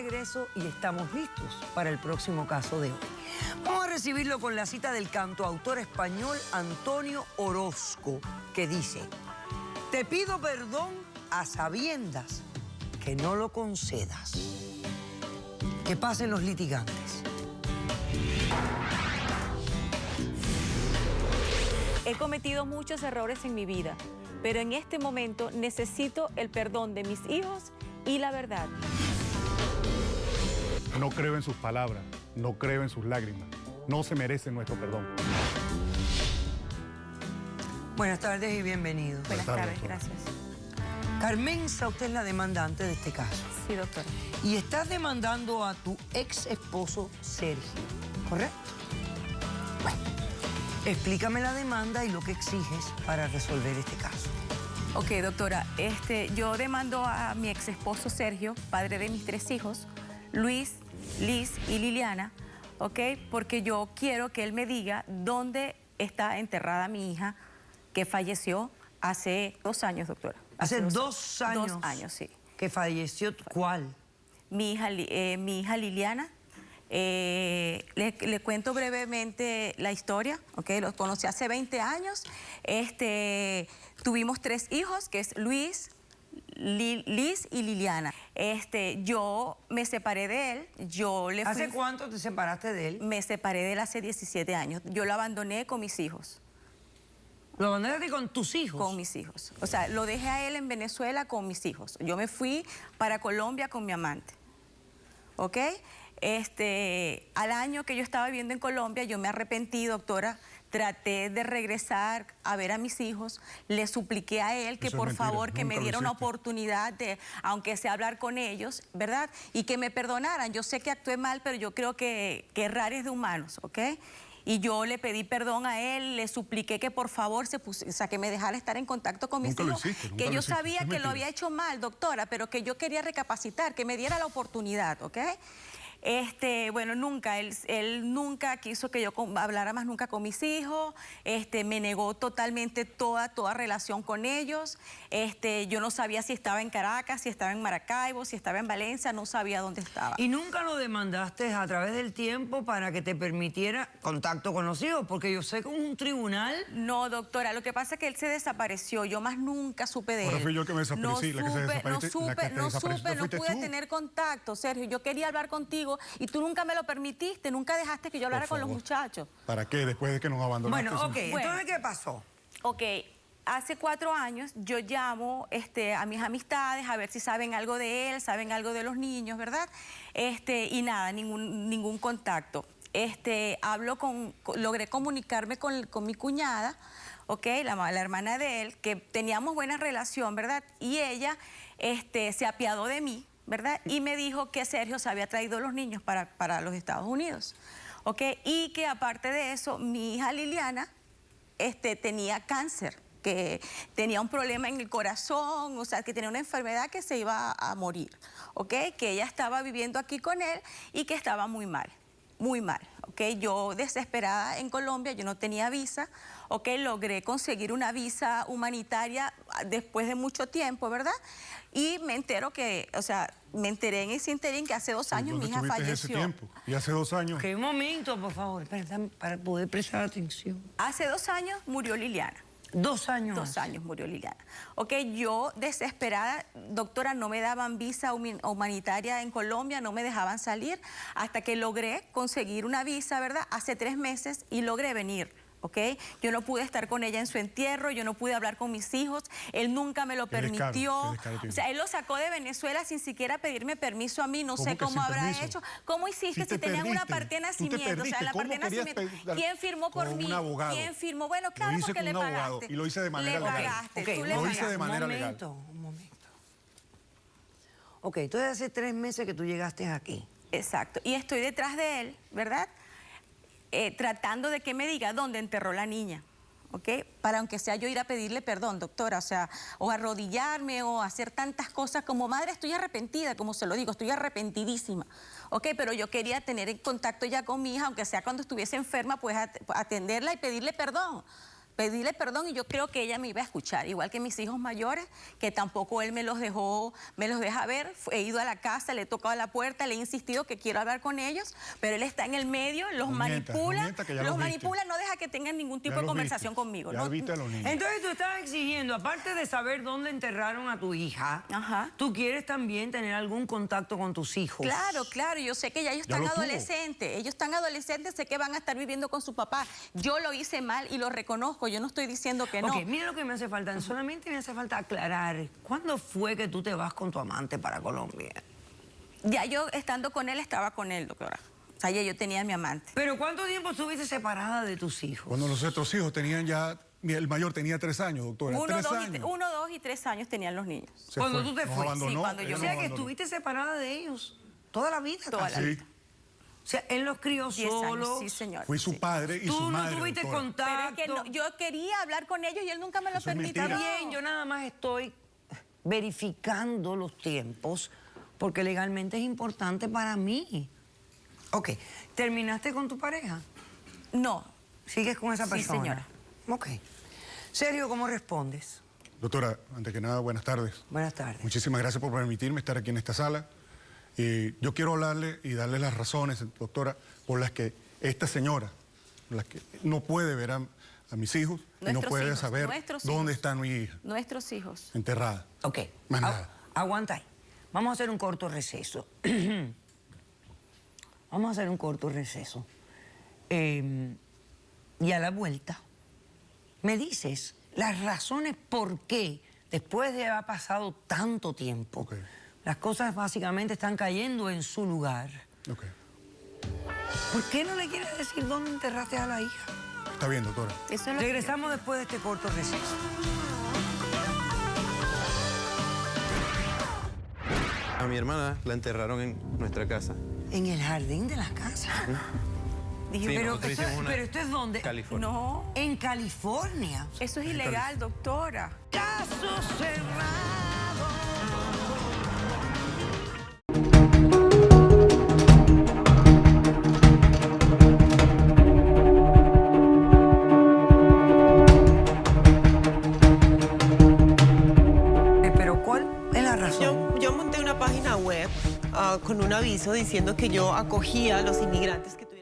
regreso y estamos listos para el próximo caso de hoy. Vamos a recibirlo con la cita del cantautor español Antonio Orozco, que dice: te pido perdón a sabiendas que no lo concedas. Que pasen los litigantes. He cometido muchos errores en mi vida, pero en este momento necesito el perdón de mis hijos y la verdad. No creo en sus palabras, no creo en sus lágrimas. No se merecen nuestro perdón. Buenas tardes y bienvenidos. Buenas tardes, gracias. Carmenza, usted es la demandante de este caso. Sí, doctora. Y estás demandando a tu ex esposo Sergio, ¿correcto? Bueno, explícame la demanda y lo que exiges para resolver este caso. Ok, doctora, yo demando a mi ex esposo Sergio, padre de mis 3 hijos, Luis, Liz y Liliana, ok, porque yo quiero que él me diga dónde está enterrada mi hija que falleció hace 2 años, doctora. Hace 2 años. 2 años, sí. ¿Que falleció cuál? Mi hija Liliana. Le cuento brevemente la historia, ¿ok? Los conocí hace 20 años. Tuvimos 3 hijos, que es Luis, Liz y Liliana. Yo me separé de él. ¿Hace cuánto te separaste de él? Me separé de él hace 17 años. Yo lo abandoné con mis hijos. ¿Lo abandonaste con tus hijos? Con mis hijos. O sea, lo dejé a él en Venezuela con mis hijos. Yo me fui para Colombia con mi amante. ¿Ok? Al año que yo estaba viviendo en Colombia, yo me arrepentí, doctora. Traté de regresar a ver a mis hijos. Le supliqué a él que por favor que me diera una oportunidad de, aunque sea hablar con ellos, ¿verdad? Y que me perdonaran. Yo sé que actué mal, pero yo creo que errar es de humanos, ¿ok? Y yo le pedí perdón a él, le supliqué que por favor que me dejara estar en contacto con mis hijos. Que yo sabía que lo había hecho mal, doctora, pero que yo quería recapacitar, que me diera la oportunidad, ¿ok? Bueno, nunca, él nunca quiso que yo hablara más nunca con mis hijos, me negó totalmente toda relación con ellos, yo no sabía si estaba en Caracas, si estaba en Maracaibo, si estaba en Valencia, no sabía dónde estaba. ¿Y nunca lo demandaste a través del tiempo para que te permitiera contacto con los hijos? Porque yo sé que un tribunal... No, doctora, lo que pasa es que él se desapareció, yo más nunca supe de él. Ahora fui yo que me desaparecí, No pude tener contacto, Sergio, yo quería hablar contigo y tú nunca me lo permitiste, nunca dejaste que yo hablara con los muchachos. ¿Para qué? Después de que nos abandonaste. Bueno, ok, entonces, ¿qué pasó? Ok, hace 4 años yo llamo a mis amistades a ver si saben algo de él, saben algo de los niños, ¿verdad? Y nada, ningún contacto. Logré comunicarme con mi cuñada, ¿ok? La hermana de él, que teníamos buena relación, ¿verdad? Y ella se apiadó de mí, ¿verdad? Y me dijo que Sergio se había traído los niños para los Estados Unidos, ¿ok? Y que aparte de eso, mi hija Liliana tenía cáncer, que tenía un problema en el corazón, o sea, que tenía una enfermedad que se iba a morir, ¿ok? Que ella estaba viviendo aquí con él y que estaba muy mal, ¿ok? Yo desesperada en Colombia, yo no tenía visa, ¿ok? Logré conseguir una visa humanitaria después de mucho tiempo, ¿verdad? Y me entero me enteré en ese interín que hace 2 años mi hija falleció. Ese tiempo? ¿Y hace 2 años? Un momento, por favor, para poder prestar atención. Hace 2 años murió Liliana. 2 años. 2 años murió Liliana. Ok, yo desesperada, doctora, no me daban visa humanitaria en Colombia, no me dejaban salir, hasta que logré conseguir una visa, ¿verdad? Hace 3 meses y logré venir. ¿Ok? Yo no pude estar con ella en su entierro, yo no pude hablar con mis hijos, él nunca me lo permitió. O sea, él lo sacó de Venezuela sin siquiera pedirme permiso a mí, no sé cómo habrá hecho. ¿Cómo hiciste si tenían una partida de nacimiento? O sea, la partida de nacimiento. ¿Quién firmó por mí? ¿Quién firmó? Bueno, claro, porque le pagaste. Y lo hice de manera legal. Le pagaste, tú le lo hice de pagaste. manera legal. Un momento. Ok, entonces hace 3 meses que tú llegaste aquí. Exacto, y estoy detrás de él, ¿verdad? Tratando de que me diga dónde enterró la niña, ¿ok? Para aunque sea yo ir a pedirle perdón, doctora, o sea, o arrodillarme o hacer tantas cosas. Como madre estoy arrepentida, como se lo digo, estoy arrepentidísima, ¿ok? Pero yo quería tener en contacto ya con mi hija, aunque sea cuando estuviese enferma, pues atenderla y pedirle perdón. pedirle perdón y yo creo que ella me iba a escuchar, igual que mis hijos mayores, que tampoco él me los deja ver. He ido a la casa, le he tocado la puerta, le he insistido que quiero hablar con ellos, pero él está en el medio, los manipula, no deja que tengan ningún tipo de conversación conmigo. Ya viste a los niños. Entonces tú estás exigiendo, aparte de saber dónde enterraron a tu hija, Ajá. tú quieres también tener algún contacto con tus hijos. Claro, claro, yo sé que ya ellos Ya están lo tuvo. adolescentes, ellos están adolescentes, sé que van a estar viviendo con su papá. Yo lo hice mal y lo reconozco, yo no estoy diciendo que no. Ok, mira lo que me hace falta, solamente me hace falta aclarar, ¿cuándo fue que tú te vas con tu amante para Colombia? Ya yo estando con él, estaba con él, doctora. O sea, ya yo tenía a mi amante. ¿Pero cuánto tiempo estuviste separada de tus hijos? Cuando los otros hijos tenían ya, el mayor tenía 3 años, doctora. 3 años. 1, 2 y 3 años tenían los niños. Se Cuando fue, tú te nos fuiste. abandonó, Sí, cuando él yo O nos sea que abandonó. estuviste separada de ellos toda la vida. Toda casi. la Sí, O sea, él los crió 10 solos. años, sí, señor. fui su Sí. padre y Tú su no madre, tuviste doctora. contacto. Pero es que yo quería hablar con ellos y él nunca me lo Eso es permitió. Está mentira. bien, yo nada más estoy verificando los tiempos porque legalmente es importante para mí. Ok, ¿terminaste con tu pareja? No, ¿Sigues con esa Sí, persona? señora. Ok. Sergio, ¿cómo respondes? Doctora, antes que nada, buenas tardes. Buenas tardes. Muchísimas gracias por permitirme estar aquí en esta sala. Yo quiero hablarle y darle las razones, doctora, por las que esta señora, las que no puede ver a mis hijos y no Nuestros puede hijos, saber nuestros dónde hijos. está mi hija, nuestros hijos. enterrada. Ok. Más nada. Aguanta ahí. Vamos a hacer un corto receso. Vamos a hacer un corto receso. Y a la vuelta, me dices las razones por qué, después de haber pasado tanto tiempo, Ok. las cosas básicamente están cayendo en su lugar. Ok. ¿Por qué no le quieres decir dónde enterraste a la hija? Está bien, doctora. Eso es lo que Regresamos después de este corto receso. A mi hermana la enterraron en nuestra casa. En el jardín de la casa. dije, Sí, pero nosotros hicimos una- pero esto es donde... California. no, En California. eso es ilegal, doctora. Caso cerrado. Pero ¿cuál es la razón? Yo monté una página web con un aviso diciendo que yo acogía a los inmigrantes que tuvieran